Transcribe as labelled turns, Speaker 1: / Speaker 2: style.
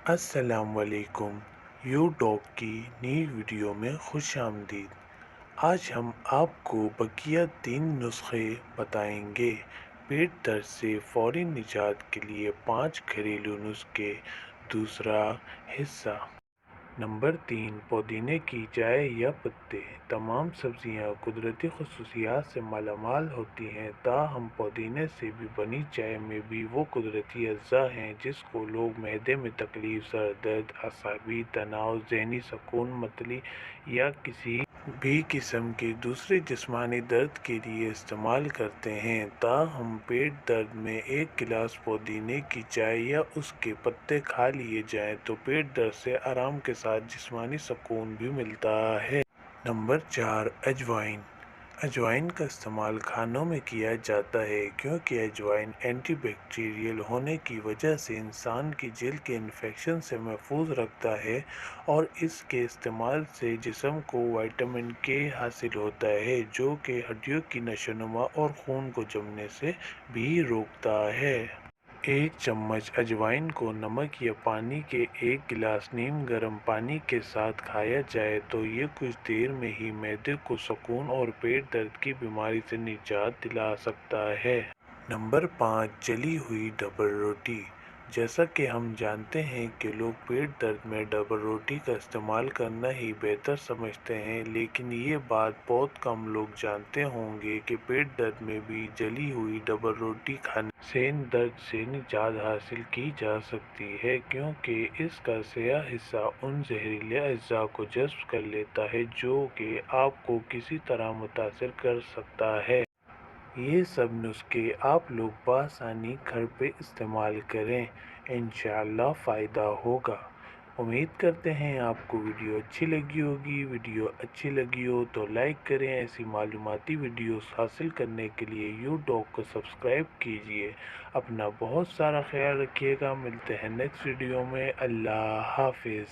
Speaker 1: السلام علیکم، you dog کی نئی ویڈیو میں خوش آمدید۔ آج ہم آپ کو بقیہ 3 نسخے بتائیں گے۔ پیٹ درد سے فوری نجات کے لیے 5 گھریلو نسخے۔ دوسرا حصہ۔ نمبر 3، پودینے کی چائے یا پتے۔ تمام سبزیاں قدرتی خصوصیات سے مالا مال ہوتی ہیں، تاہم پودینے سے بنی چائے میں بھی وہ قدرتی اجزاء ہیں جس کو لوگ معدے میں تکلیف، سر درد، اعصابی تناؤ، ذہنی سکون، متلی یا کسی بھی قسم کے دوسرے جسمانی درد کے لیے استعمال کرتے ہیں۔ تاہم پیٹ درد میں 1 گلاس پودینے کی چائے یا اس کے پتے کھا لیے جائیں تو پیٹ درد سے آرام کے ساتھ جسمانی سکون بھی ملتا ہے۔ نمبر 4، اجوائن۔ اجوائن کا استعمال کھانوں میں کیا جاتا ہے کیونکہ اجوائن اینٹی بیکٹیریل ہونے کی وجہ سے انسان کی جلد کے انفیکشن سے محفوظ رکھتا ہے اور اس کے استعمال سے جسم کو وٹامن کے حاصل ہوتا ہے جو کہ ہڈیوں کی نشو و نما اور خون کو جمنے سے بھی روکتا ہے۔ 1 چمچ اجوائن کو نمک یا پانی کے 1 گلاس نیم گرم پانی کے ساتھ کھایا جائے تو یہ کچھ دیر میں ہی معدے کو سکون اور پیٹ درد کی بیماری سے نجات دلا سکتا ہے۔ نمبر 5، جلی ہوئی ڈبل روٹی۔ جیسا کہ ہم جانتے ہیں کہ لوگ پیٹ درد میں ڈبل روٹی کا استعمال کرنا ہی بہتر سمجھتے ہیں، لیکن یہ بات بہت کم لوگ جانتے ہوں گے کہ پیٹ درد میں بھی جلی ہوئی ڈبل روٹی کھانے سے درد سے نجات حاصل کی جا سکتی ہے کیونکہ اس کا سیاہ حصہ ان زہریلے اجزاء کو جذب کر لیتا ہے جو کہ آپ کو کسی طرح متاثر کر سکتا ہے۔ یہ سب نسخے آپ لوگ بآسانی گھر پہ استعمال کریں، انشاءاللہ فائدہ ہوگا۔ امید کرتے ہیں آپ کو ویڈیو اچھی لگی ہوگی۔ ویڈیو اچھی لگی ہو تو لائک کریں۔ ایسی معلوماتی ویڈیوز حاصل کرنے کے لیے یو ڈاگ کو سبسکرائب کیجیے۔ اپنا بہت سارا خیال رکھیے گا۔ ملتے ہیں نیکسٹ ویڈیو میں۔ اللہ حافظ۔